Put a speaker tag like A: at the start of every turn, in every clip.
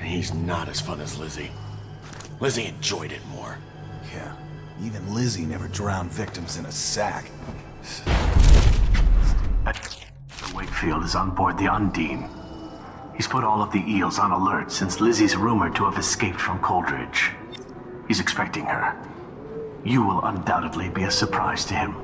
A: He's not as fun as Lizzie. Lizzie enjoyed it more.
B: Yeah, even Lizzie never drowned victims in a sack.
C: Wakefield is on board the Undine. He's put all of the eels on alert since Lizzie's rumored to have escaped from Coldridge. He's expecting her. You will undoubtedly be a surprise to him.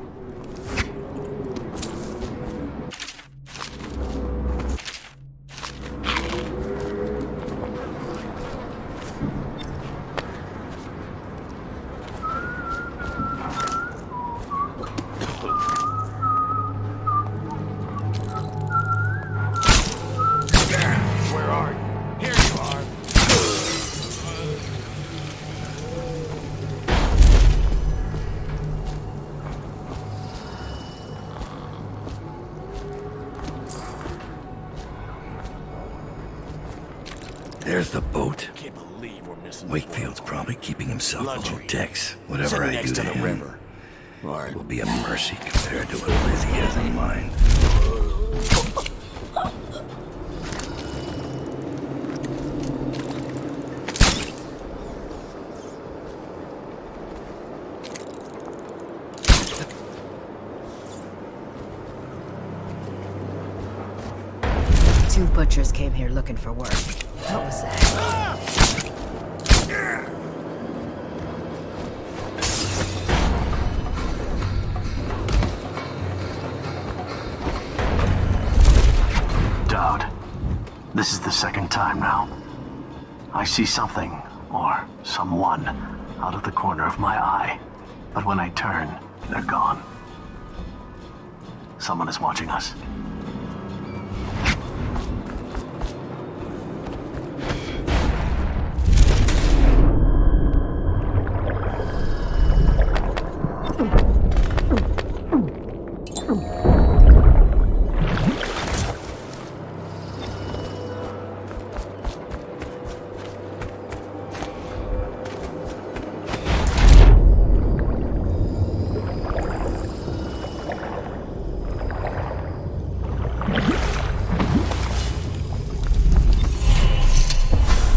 D: There's the boat.
A: Can't believe we're missing.
D: Wakefield's probably keeping himself below
A: Luxury.
D: decks. Whatever I do to him
B: river.
D: will be a mercy compared to what Lizzie has in mind.
E: Two butchers came here looking for work. What was that?
C: Dowd, this is the second time now. I see something, or someone, out of the corner of my eye. But when I turn, they're gone. Someone is watching us.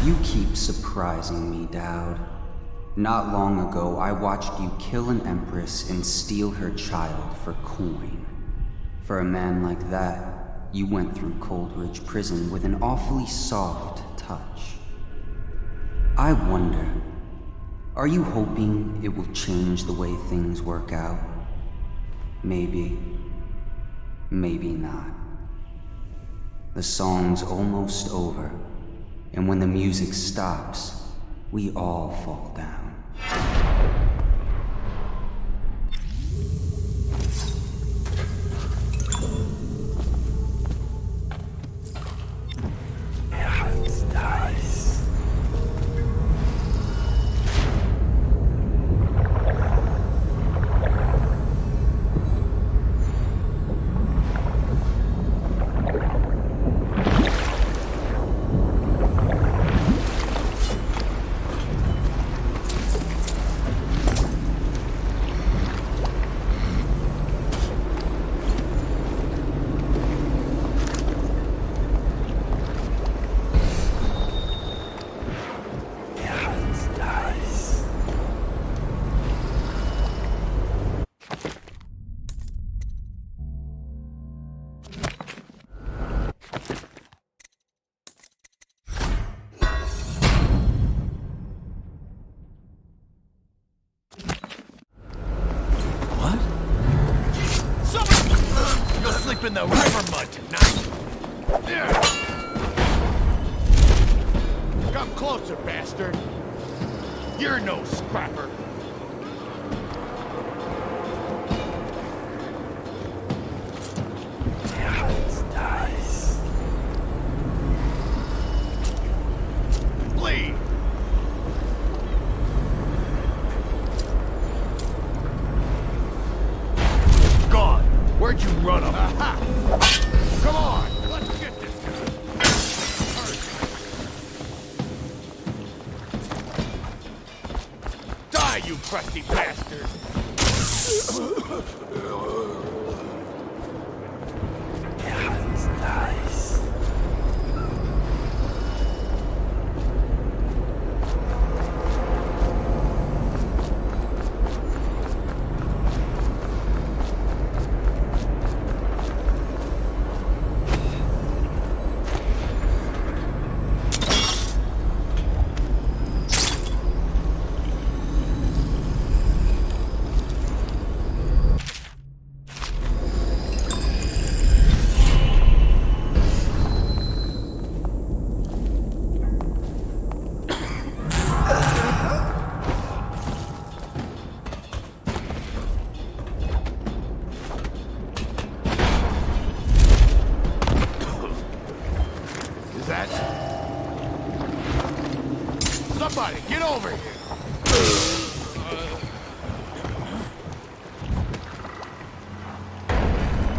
F: You keep surprising me, Dowd. Not long ago, I watched you kill an empress and steal her child for coin. For a man like that, you went through Coldridge Prison with an awfully soft touch. I wonder, are you hoping it will change the way things work out? Maybe. Maybe not. The song's almost over. And when the music stops, we all fall down.
A: In the river mud tonight. Come closer, bastard. You're no scrapper.
D: Yeah, it's nice.
A: Leave. Gone. Where'd you run him? Aha! Come on, let's get this guy. Die, you crusty bastard!
D: Yeah, it's nice.
A: Is that? Somebody, get over here!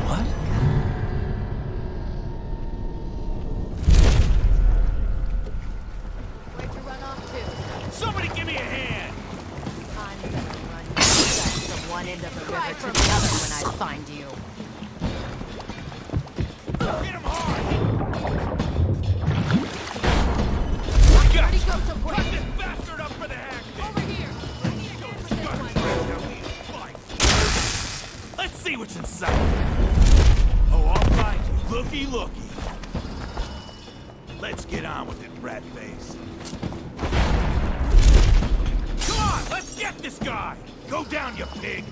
B: What?
E: Where'd you run off to?
A: Somebody give me a hand!
E: I'm gonna run you guys from one end of the river to the other when I find you.
A: Hit him hard!
E: Where'd he go so quick?
A: Cut this bastard up for the hack!
E: Over here!
A: Let's see what's inside. Oh, all right, looky, looky. Let's get on with it, rat face. Come on, let's get this guy! Go down, you pig!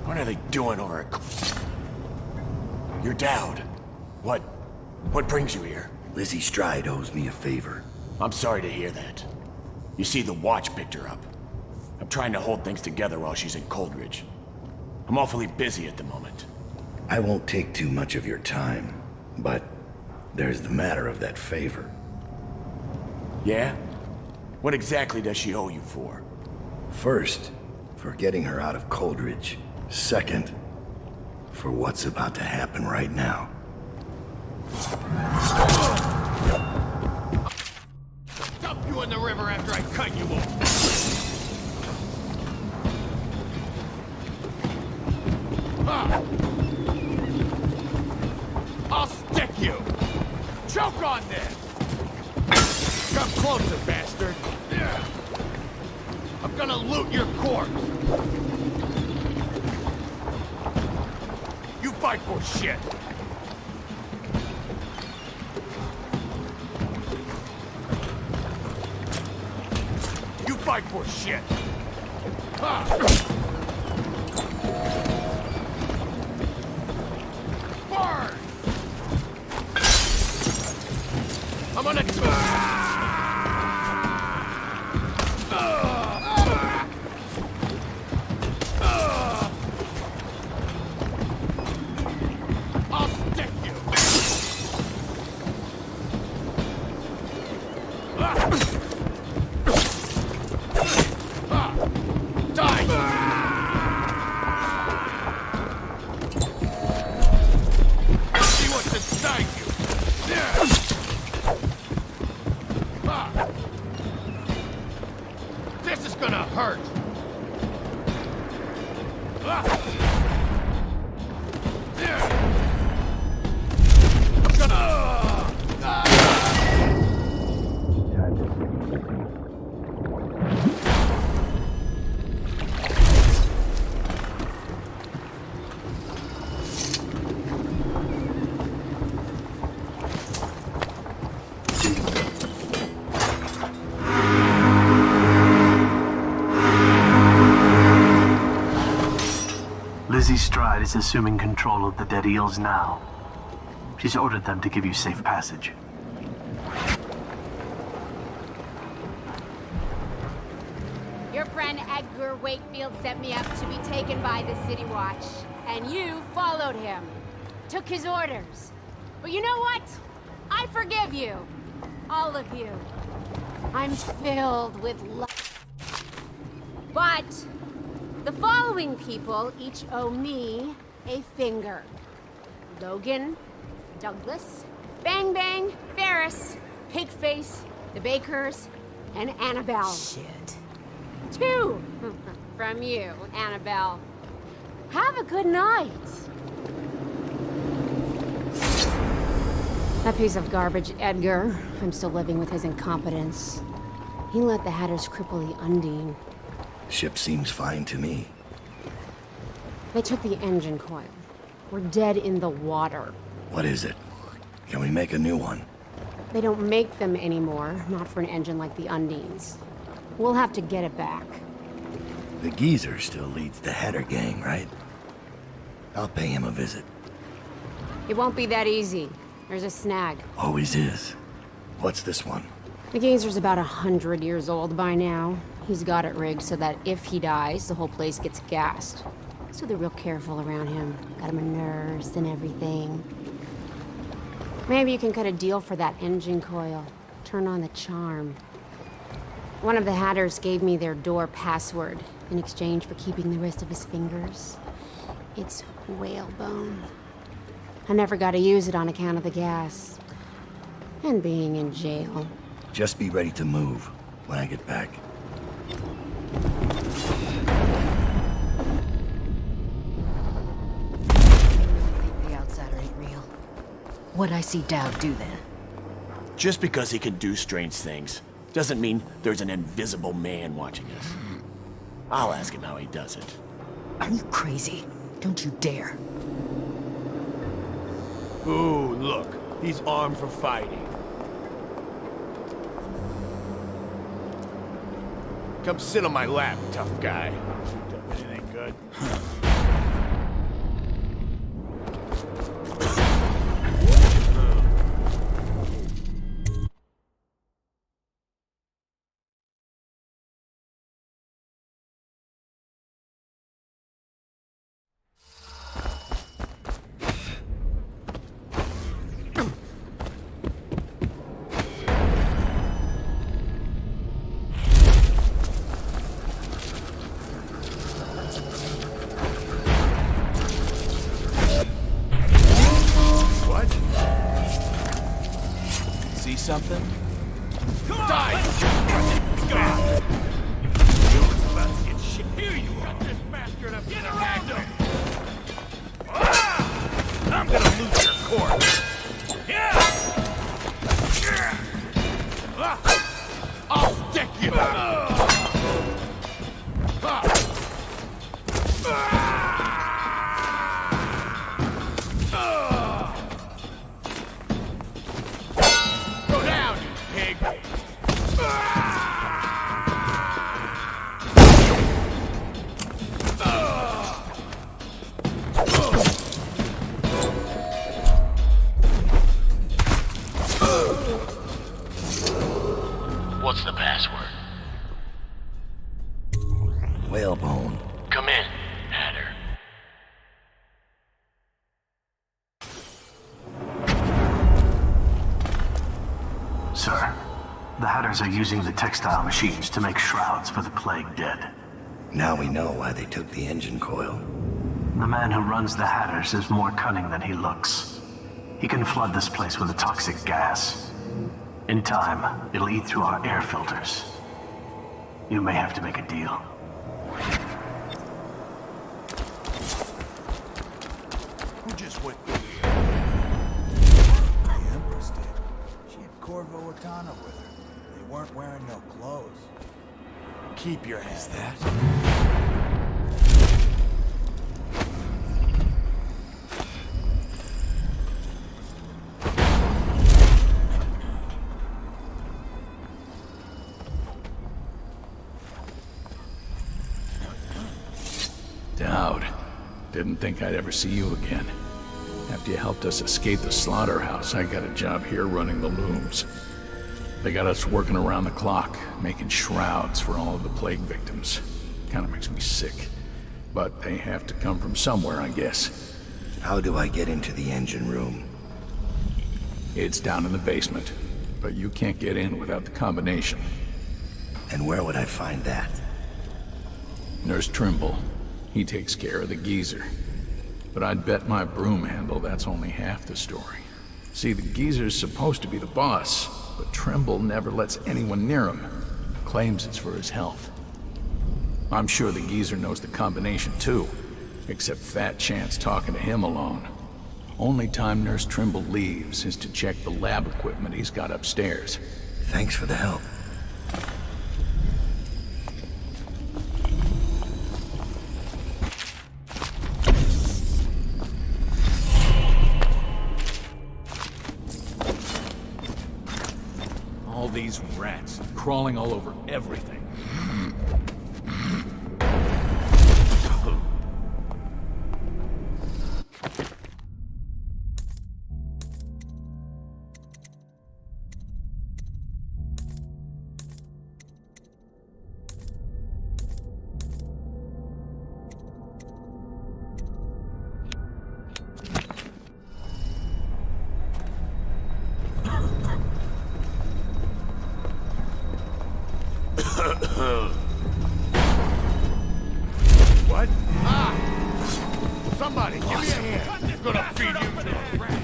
A: What are they doing over at... You're Dowd. What brings you here?
D: Lizzie Stride owes me a favor.
A: I'm sorry to hear that. You see, the watch picked her up. I'm trying to hold things together while she's in Coldridge. I'm awfully busy at the moment.
D: I won't take too much of your time, but there's the matter of that favor.
A: Yeah? What exactly does she owe you for?
D: First, for getting her out of Coldridge. Second, for what's about to happen right now.
A: Dump you in the river after I cut you off! Ah. I'll stick you! Choke on this! Come closer, bastard! Yeah. I'm gonna loot your corpse! You fight for shit! You fight for shit! Ha! Burn! I'm gonna... I'll stick you! Die! See what's inside you! This is gonna hurt! I'm gonna...
C: side is assuming control of the dead eels now. She's ordered them to give you safe passage.
G: Your friend Edgar Wakefield sent me up to be taken by the City Watch, and you followed him. Took his orders. But you know what? I forgive you. All of you. I'm filled with love. But the following people each owe me a finger. Logan, Douglas, Bang Bang, Ferris, Pigface, the Bakers, and Annabelle.
E: Shit.
G: 2 from you, Annabelle. Have a good night. That piece of garbage, Edgar. I'm still living with his incompetence. He let the Hatters cripple the Undine.
D: Ship seems fine to me.
G: They took the engine coil. We're dead in the water.
D: What is it? Can we make a new one?
G: They don't make them anymore, not for an engine like the Undine's. We'll have to get it back.
D: The geezer still leads the Hatter gang, right? I'll pay him a visit.
G: It won't be that easy. There's a snag.
D: Always is. What's this one?
G: The geezer's about 100 years old by now. He's got it rigged so that if he dies, the whole place gets gassed. So they're real careful around him. Got him a nurse and everything. Maybe you can cut a deal for that engine coil. Turn on the charm. One of the Hatters gave me their door password in exchange for keeping the rest of his fingers. It's whalebone. I never got to use it on account of the gas. And being in jail.
D: Just be ready to move when I get back.
E: The outsider ain't real. What'd I see Dowd do then?
A: Just because he can do strange things doesn't mean there's an invisible man watching us. I'll ask him how he does it.
E: Are you crazy? Don't you dare.
A: Ooh, look. He's armed for fighting. Come sit on my lap, tough guy. Anything good?
B: Something?
A: Come on! Die! God! You was about to get shit. Here you are! Got this bastard up! Get around him! I'm gonna lose your corpse! Yeah! I'll stick you! Go down, you pig!
C: What's the password?
D: Whalebone.
C: Come in, Hatter. Sir, the Hatters are using the textile machines to make shrouds for the plague dead.
D: Now we know why they took the engine coil.
C: The man who runs the Hatters is more cunning than he looks. He can flood this place with a toxic gas. In time, it'll eat through our air filters. You may have to make a deal.
A: Who just went through here?
B: The Empress did. She had Corvo Ortana with her. They weren't wearing no clothes.
A: Keep your hands.
B: Is that?
H: Didn't think I'd ever see you again. After you helped us escape the slaughterhouse, I got a job here running the looms. They got us working around the clock, making shrouds for all of the plague victims. Kinda makes me sick. But they have to come from somewhere, I guess.
D: How do I get into the engine room?
H: It's down in the basement, but you can't get in without the combination.
D: And where would I find that?
H: Nurse Trimble. He takes care of the geezer. But I'd bet my broom handle that's only half the story. See, the geezer's supposed to be the boss, but Trimble never lets anyone near him. Claims it's for his health. I'm sure the geezer knows the combination too, except Fat Chance talking to him alone. Only time Nurse Trimble leaves is to check the lab equipment he's got upstairs.
D: Thanks for the help.
H: All these rats crawling all over everything.
A: What? Ah! Somebody, give me a hand. I'm gonna feed you to a rat.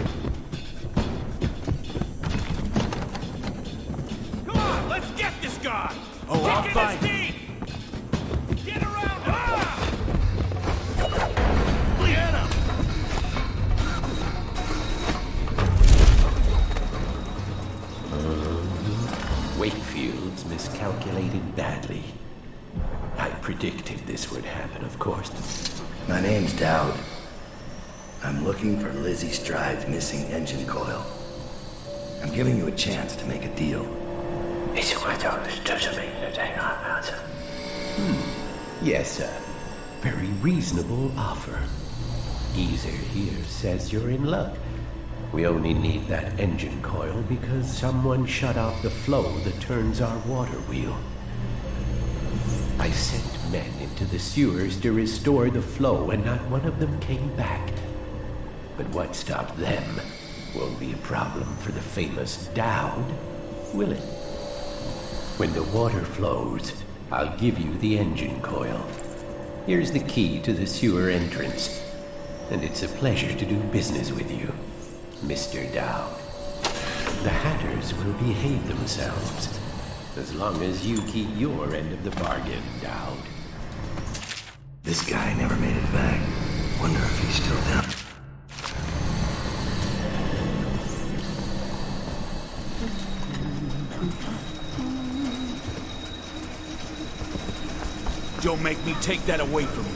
A: Come on, let's get this guy!
B: Oh, I'll find him.
A: Get around him! Ah! Get him!
I: Wakefield's miscalculated badly. I predicted this would happen, of course.
D: My name's Dowd. I'm looking for Lizzie Stride's missing engine coil. I'm giving you a chance to make a deal.
I: Yes, sir. Very reasonable offer. Geezer here says you're in luck. We only need that engine coil because someone shut off the flow that turns our water wheel. I sent men into the sewers to restore the flow, and not one of them came back. But what stopped them won't be a problem for the famous Dowd, will it? When the water flows, I'll give you the engine coil. Here's the key to the sewer entrance, and it's a pleasure to do business with you, Mr. Dowd. The Hatters will behave themselves, as long as you keep your end of the bargain, Dowd.
D: This guy never made it back. Wonder if he's still down.
B: Don't make me take that away from you.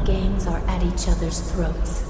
J: gangs are at each other's throats.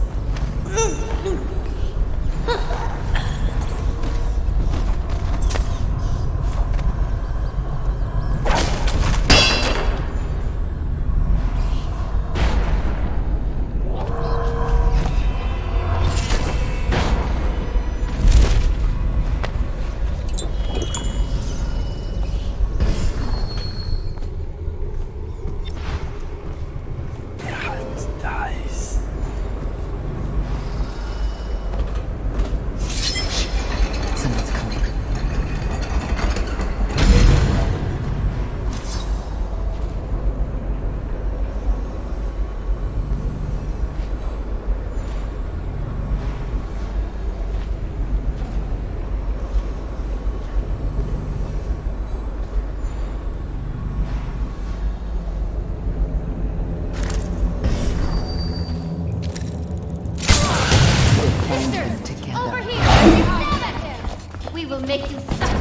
G: Make you suffer.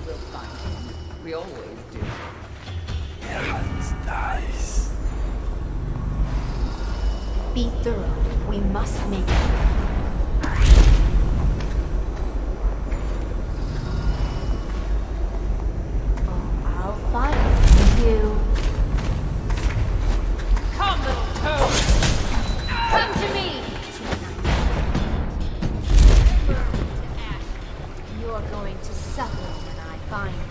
K: We'll find him. We always do.
D: Dice.
J: Be thorough. We must make it. Oh, I'll find you.
G: Come to me! You're going to suffer when I find you.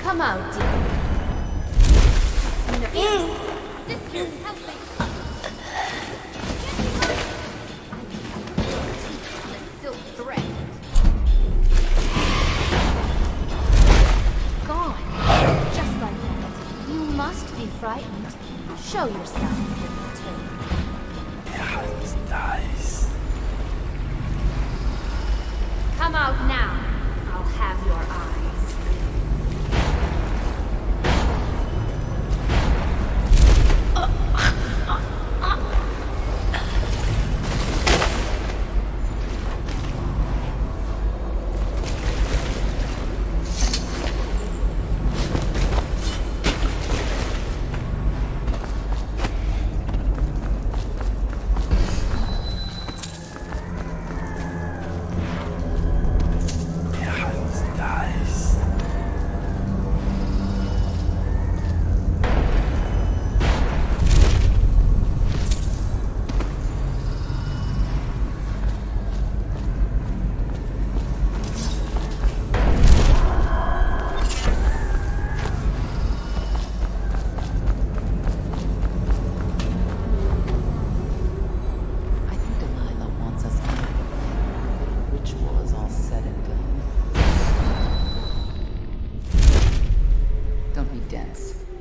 G: Come out, dear. Sisters, help me! The silk thread. Gone. Just like that. You must be frightened. Show yourself, little.
D: Dice.
G: Come out now. I'll have your eyes.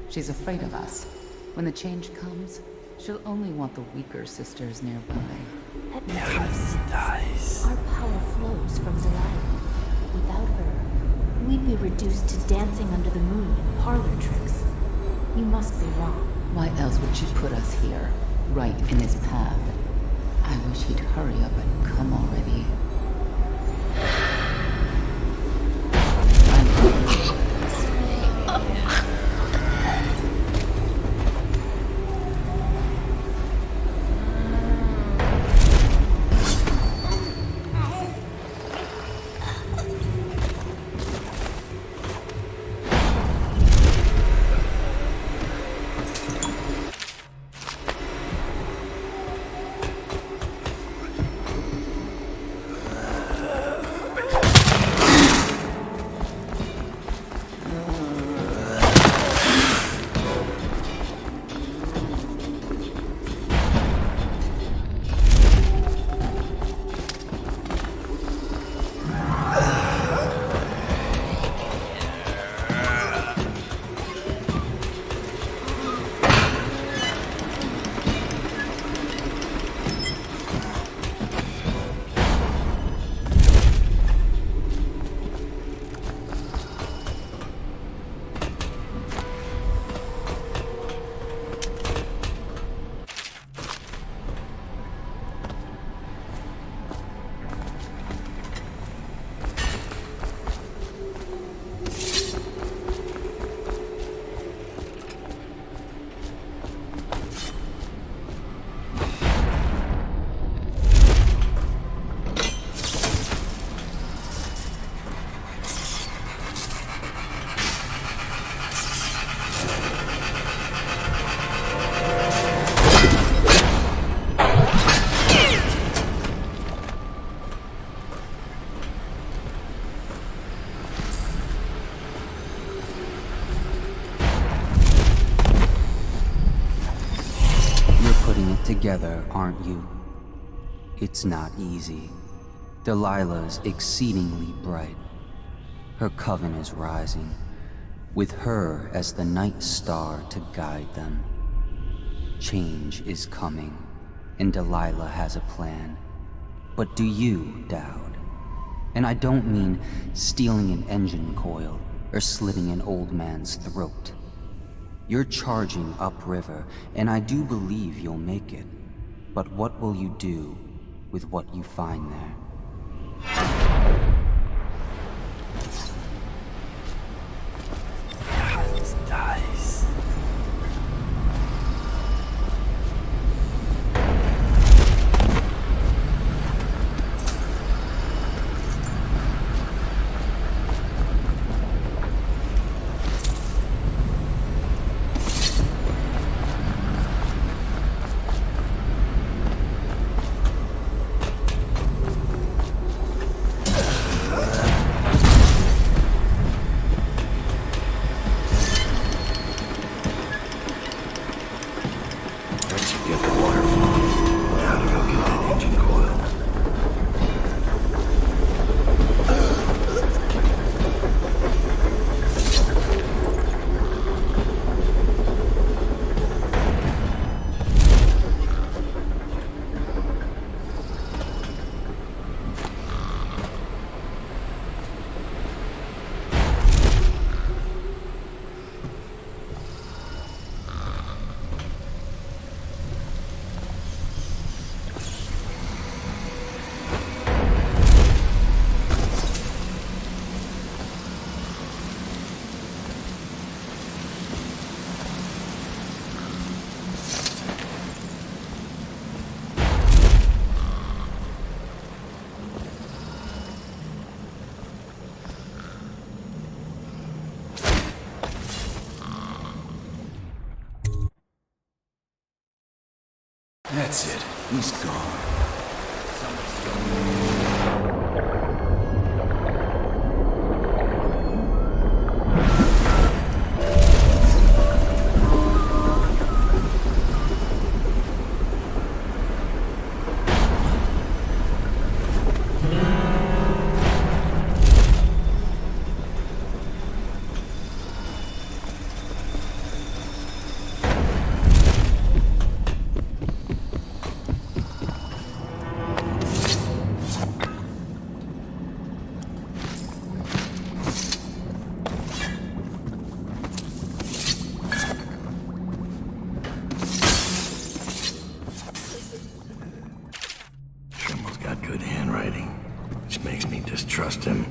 K: She's afraid of us. When the change comes, she'll only want the weaker sisters nearby.
J: That makes no sense. Our power flows from Delilah. Without her, we'd be reduced to dancing under the moon and parlor tricks. You must be wrong.
K: Why else would she put us here, right in his path? I wish he'd hurry up and come already.
F: together, aren't you? It's not easy. Delilah's exceedingly bright. Her coven is rising, with her as the night star to guide them. Change is coming, and Delilah has a plan. But do you, Dowd? And I don't mean stealing an engine coil or slitting an old man's throat. You're charging upriver, and I do believe you'll make it. But what will you do with what you find there?
D: Dice.
B: That's it. He's gone.
D: Trust him.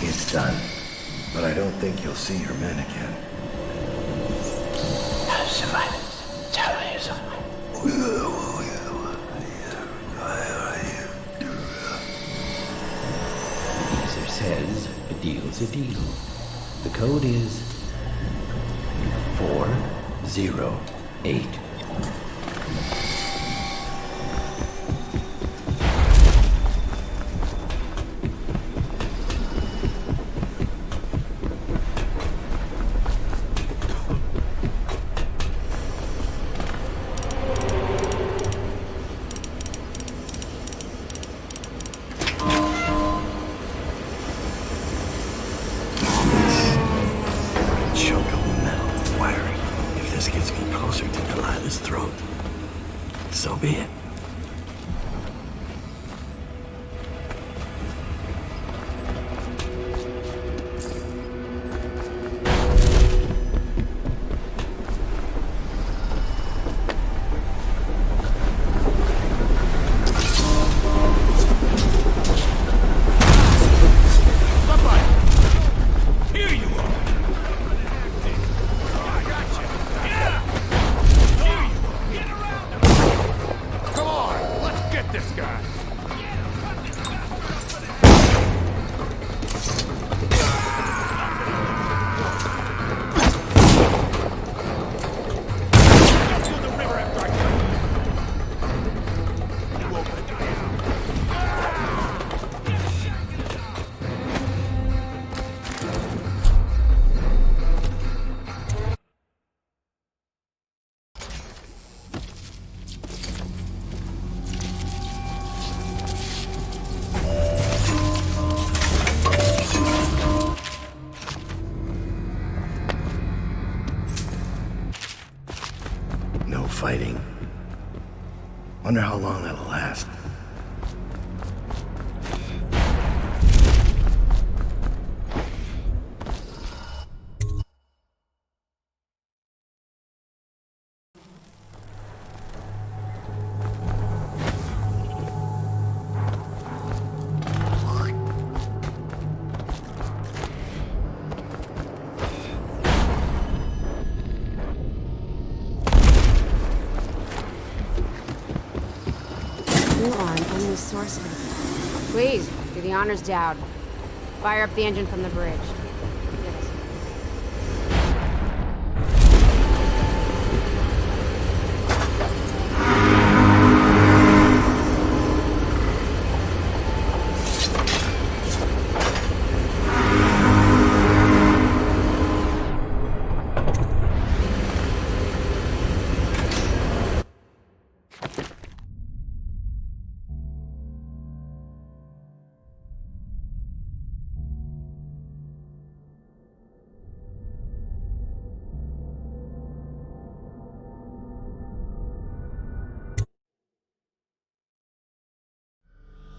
D: It's done, but I don't think you'll see your men again.
I: Says a deal's a deal. The code is 408.
D: Wonder how long that'll last.
G: Please, do the honors, Dowd. Fire up the engine from the bridge.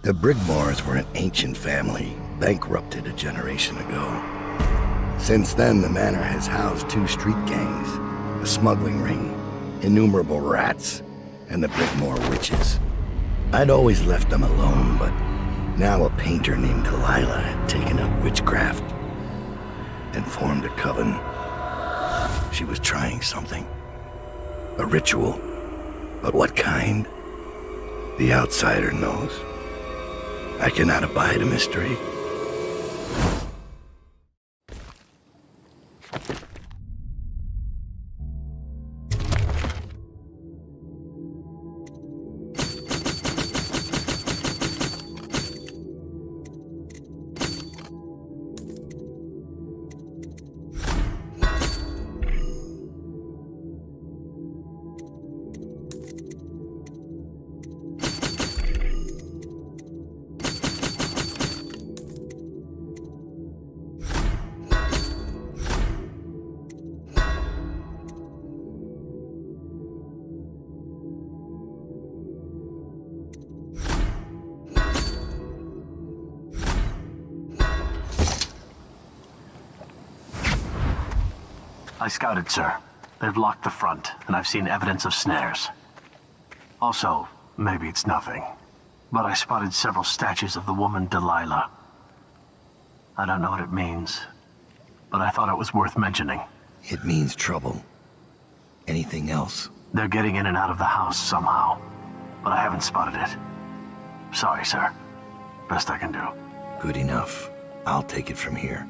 D: The Brigmores were an ancient family, bankrupted a generation ago. Since then, the manor has housed 2 street gangs, a smuggling ring, innumerable rats, and the Brigmore witches. I'd always left them alone, but now a painter named Delilah had taken up witchcraft and formed a coven. She was trying something. A ritual. But what kind? The outsider knows. I cannot abide a mystery.
C: I scouted, sir. They've locked the front, and I've seen evidence of snares. Also, maybe it's nothing, but I spotted several statues of the woman Delilah. I don't know what it means, but I thought it was worth mentioning.
D: It means trouble. Anything else?
C: They're getting in and out of the house somehow, but I haven't spotted it. Sorry, sir. Best I can do.
D: Good enough. I'll take it from here.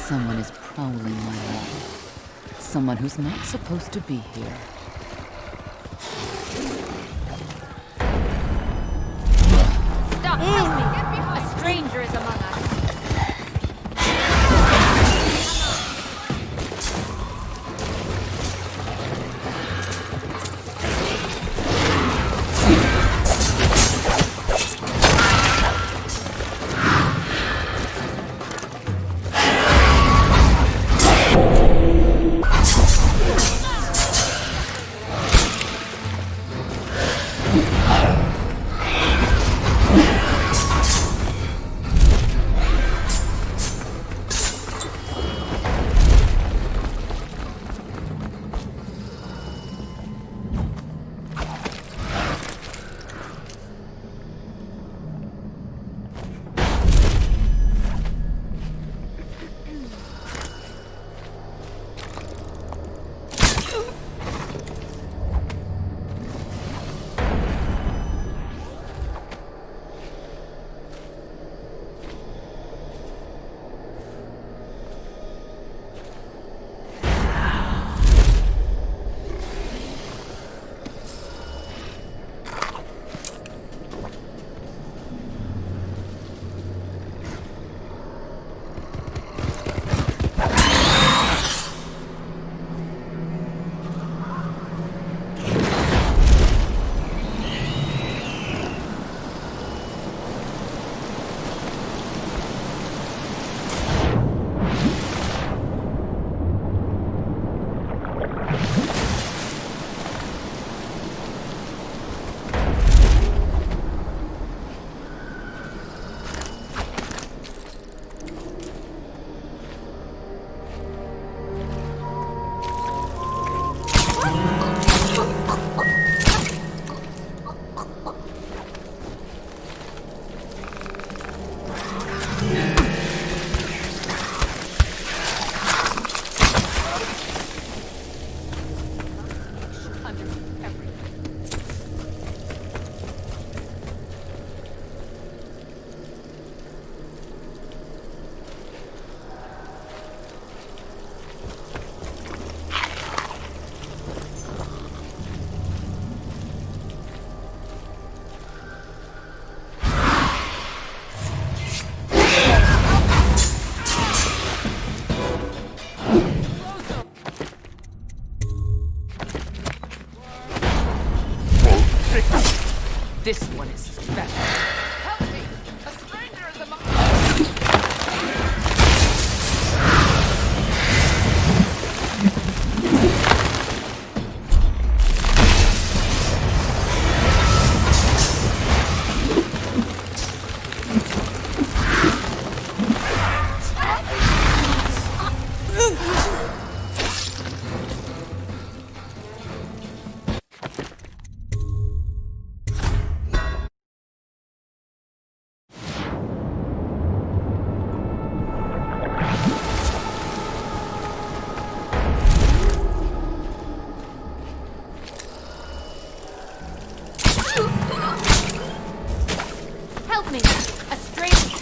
K: Someone is prowling my land. Someone who's not supposed to be here.
G: Stop! Help me! A stranger is among us.
K: This one is special. Help me! A stranger is among us!
G: Help me! A stranger!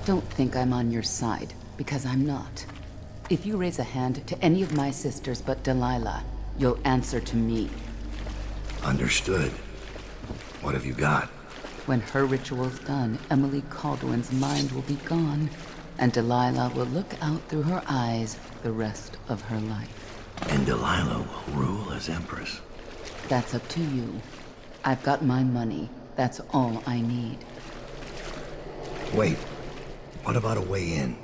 K: Don't think I'm on your side, because I'm not. If you raise a hand to any of my sisters but Delilah, you'll answer to me.
D: Understood. What have you got?
K: When her ritual's done, Emily Caldwin's mind will be gone, and Delilah will look out through her eyes the rest of her life.
D: And Delilah will rule as Empress.
K: That's up to you. I've got my money. That's all I need.
D: Wait. What about a way in?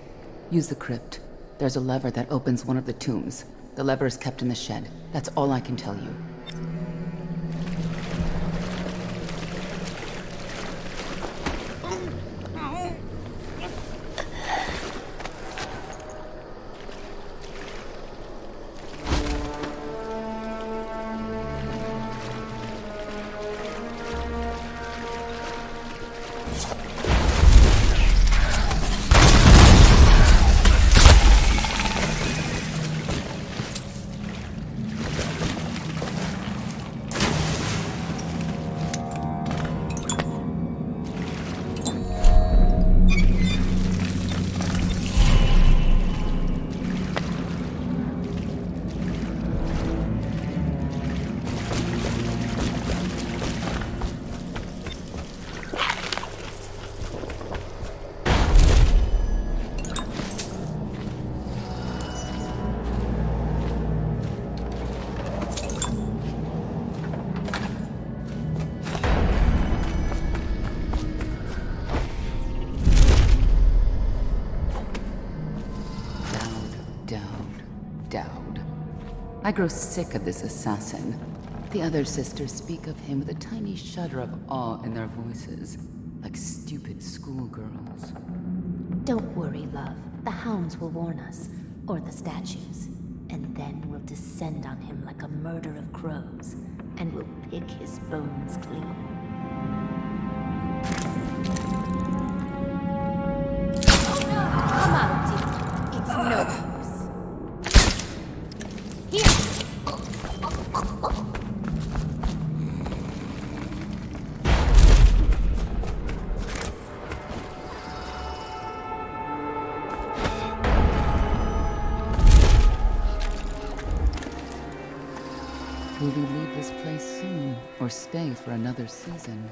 K: Use the crypt. There's a lever that opens one of the tombs. The lever is kept in the shed. That's all I can tell you. Dowd. I grow sick of this assassin. The other sisters speak of him with a tiny shudder of awe in their voices, like stupid schoolgirls.
J: Don't worry, love. The hounds will warn us, or the statues. And then we'll descend on him like a murder of crows, and we'll pick his bones clean. Come on, dear. It's no use. Here!
K: Will we leave this place soon, or stay for another season?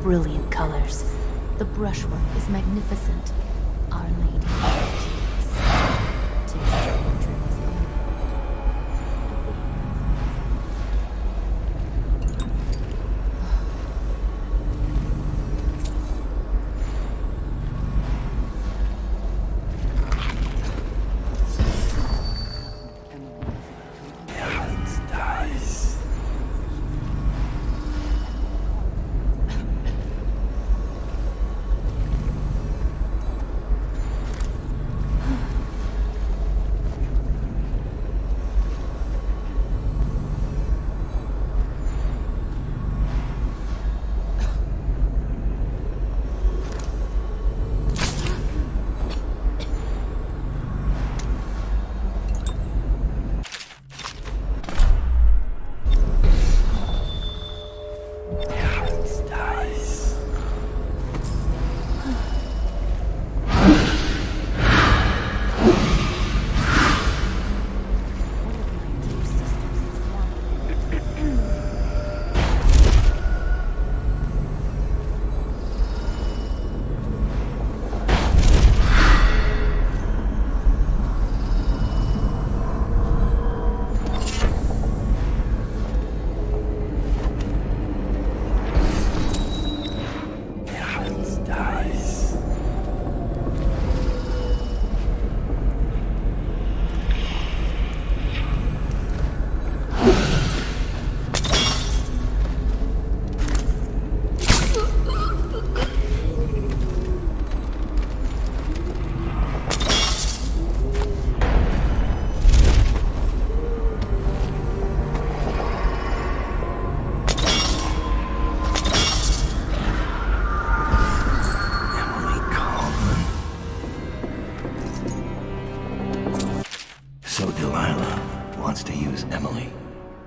J: Brilliant colors. The brushwork is magnificent. Our Lady is a genius.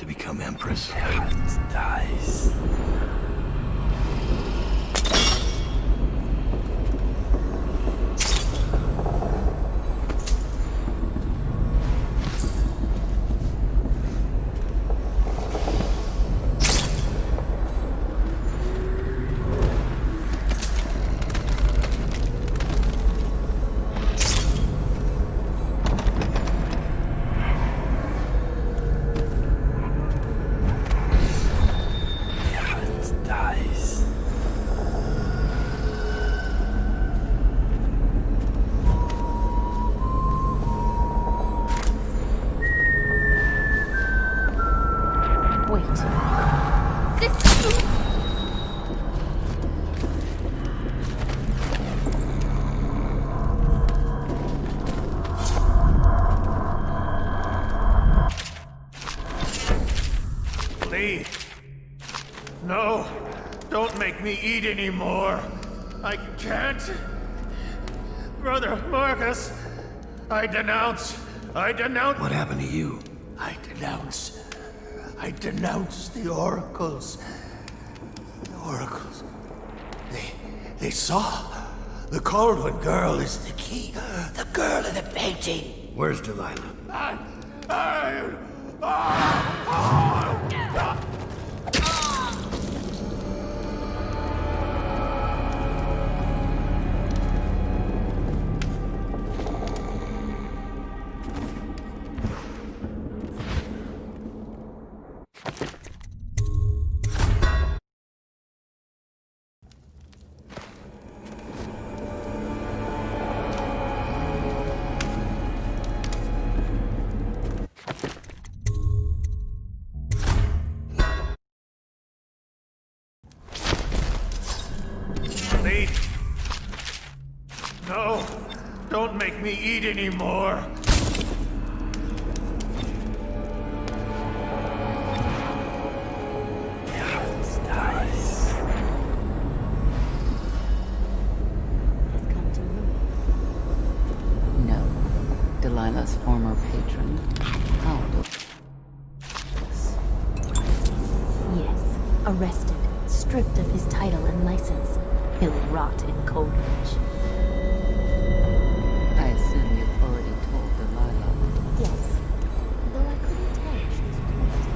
D: to become Empress.
I: Dies.
A: Lee! No! Don't make me eat anymore! I can't! Brother Marcus! I denounce!
D: What happened to you?
A: I denounce the oracles. The oracles. They saw. The Cauldron girl is the key. The girl in the painting.
D: Where's Delilah?
A: Lee! No! Don't make me eat anymore!
K: No. Delilah's former patron. How do...
J: Yes, arrested, stripped of his title and license. He'll rot in Coldridge.
K: I assume you've already told Delilah.
J: Yes, though I couldn't tell she was pleased.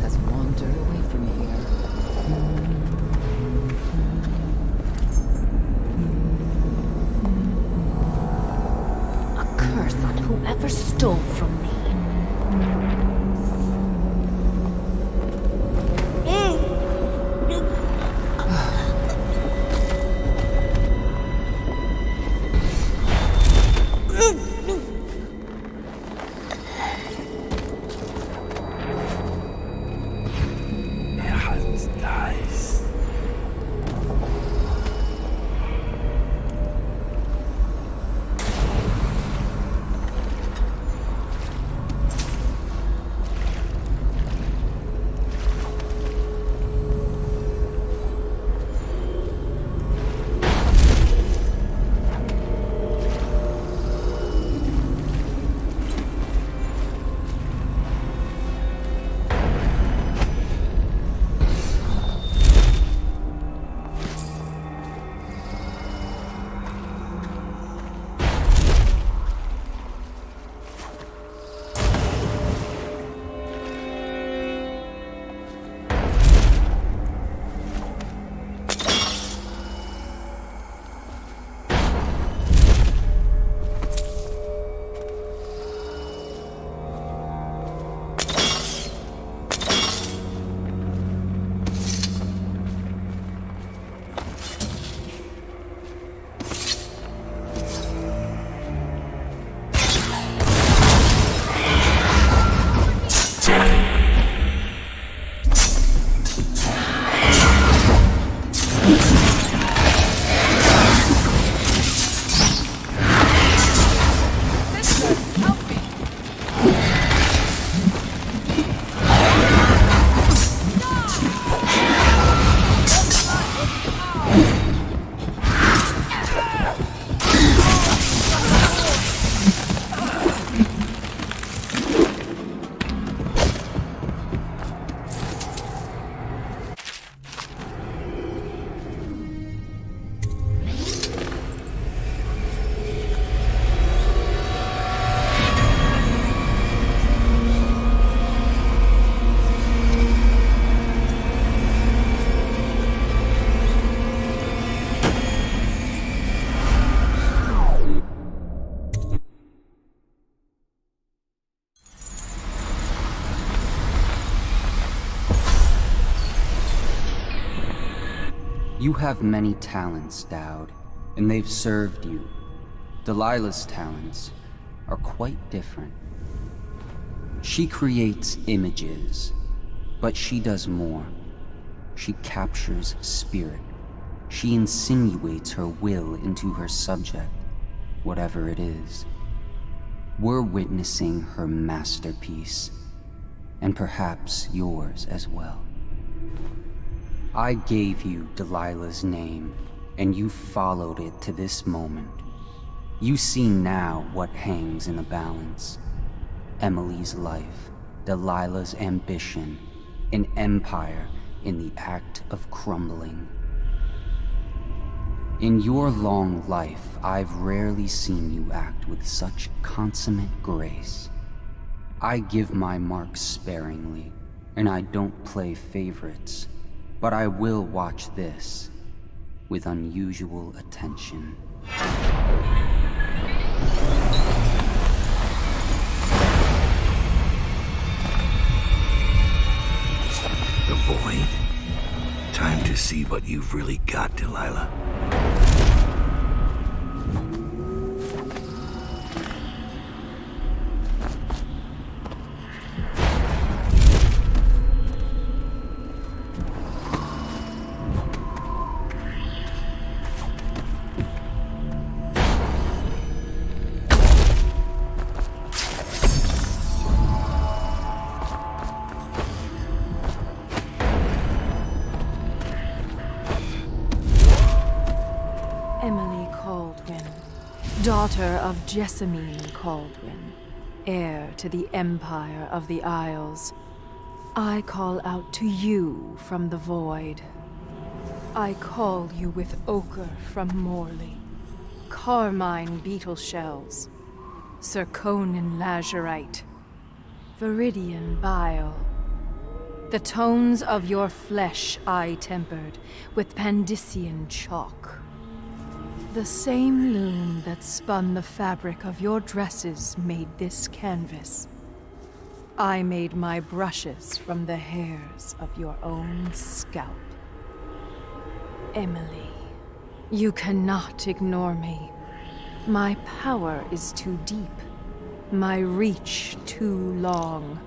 K: Has wandered away from here.
J: A curse on whoever stole from me.
F: You have many talents, Dowd, and they've served you. Delilah's talents are quite different. She creates images, but she does more. She captures spirit. She insinuates her will into her subject, whatever it is. We're witnessing her masterpiece, and perhaps yours as well. I gave you Delilah's name, and you followed it to this moment. You see now what hangs in the balance. Emily's life, Delilah's ambition, an empire in the act of crumbling. In your long life, I've rarely seen you act with such consummate grace. I give my marks sparingly, and I don't play favorites, but I will watch this with unusual attention.
D: The boy. Time to see what you've really got, Delilah.
L: Daughter of Jessamine Caldwin, heir to the Empire of the Isles, I call out to you from the void. I call you with ochre from Morley, carmine beetle shells, zirconin lazurite, viridian bile. The tones of your flesh I tempered with Pandician chalk. The same loom that spun the fabric of your dresses made this canvas. I made my brushes from the hairs of your own scalp. Emily, you cannot ignore me. My power is too deep, my reach too long.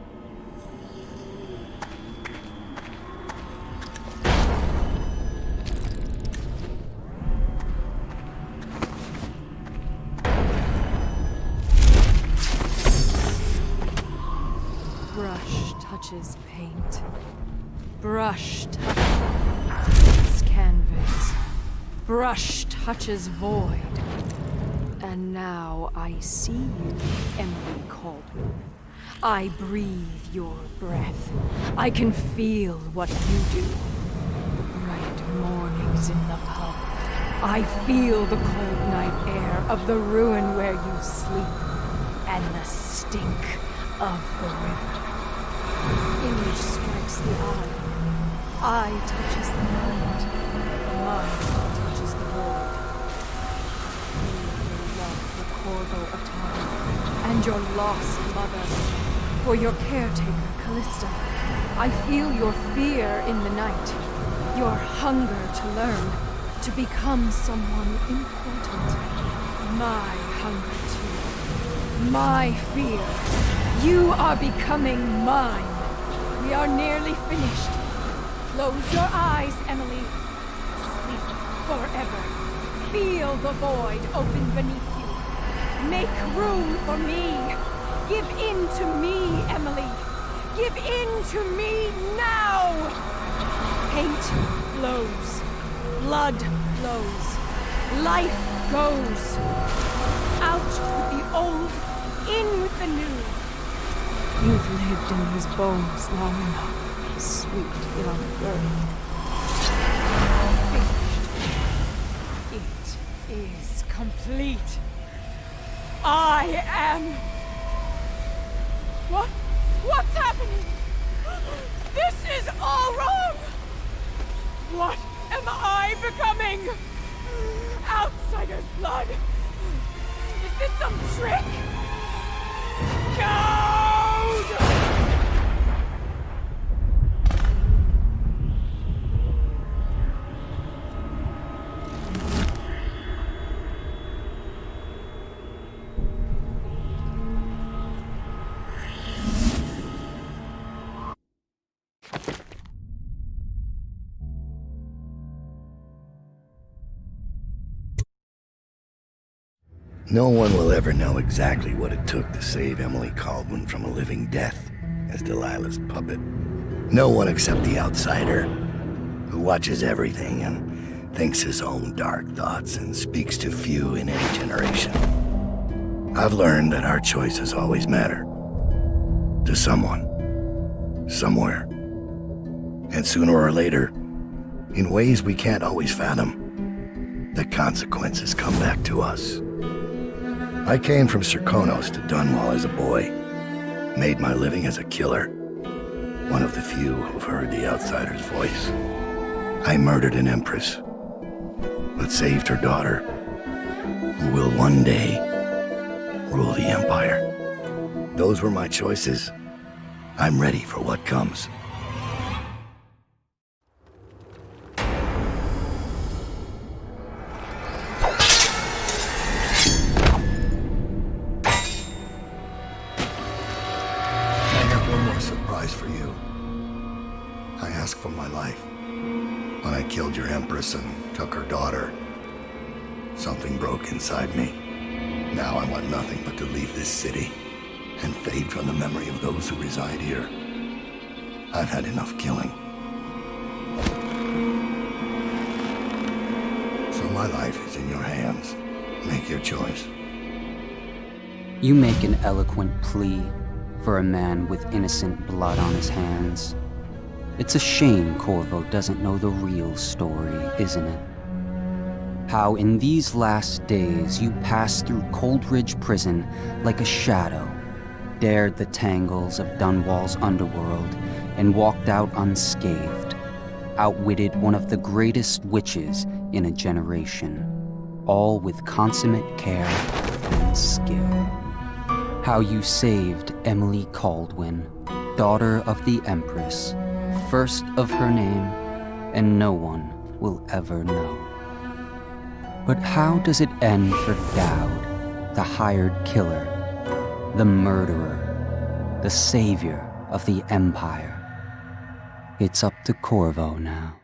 L: Touches paint. Brush touches canvas. Brush touches void. And now I see you, Emily Caldwin. I breathe your breath. I can feel what you do. The bright mornings in the pub. I feel the cold night air of the ruin where you sleep. And the stink of the river. Image strikes the eye touches the mind touches the void. Feel your love for Corvo Atana, and your lost mother, for your caretaker, Callista. I feel your fear in the night, your hunger to learn, to become someone important. My hunger too, my fear. You are becoming mine. We are nearly finished. Close your eyes, Emily. Sleep forever. Feel the void open beneath you. Make room for me. Give in to me, Emily. Give in to me now. Hate flows. Blood flows. Life goes. Out with the old, in with the new. You've lived in these bones long enough, sweet young girl. Finished. It is complete. I am... What's happening? This is all wrong! What am I becoming? Outsider's blood? Is this some trick? No!
D: No one will ever know exactly what it took to save Emily Caldwin from a living death as Delilah's puppet. No one except the outsider, who watches everything and thinks his own dark thoughts and speaks to few in any generation. I've learned that our choices always matter. To someone. Somewhere. And sooner or later, in ways we can't always fathom, the consequences come back to us. I came from Serkonos to Dunwall as a boy, made my living as a killer, one of the few who've heard the outsider's voice. I murdered an empress, but saved her daughter, who will one day rule the Empire. Those were my choices. I'm ready for what comes. For you. I asked for my life. When I killed your empress and took her daughter, something broke inside me. Now I want nothing but to leave this city and fade from the memory of those who reside here. I've had enough killing. So my life is in your hands. Make your choice.
F: You make an eloquent plea for a man with innocent blood on his hands. It's a shame Corvo doesn't know the real story, isn't it? How in these last days you passed through Coldridge Prison like a shadow, dared the tangles of Dunwall's underworld, and walked out unscathed, outwitted one of the greatest witches in a generation, all with consummate care and skill. How you saved Emily Caldwin, daughter of the Empress, first of her name, and no one will ever know. But how does it end for Dowd, the hired killer, the murderer, the savior of the Empire? It's up to Corvo now.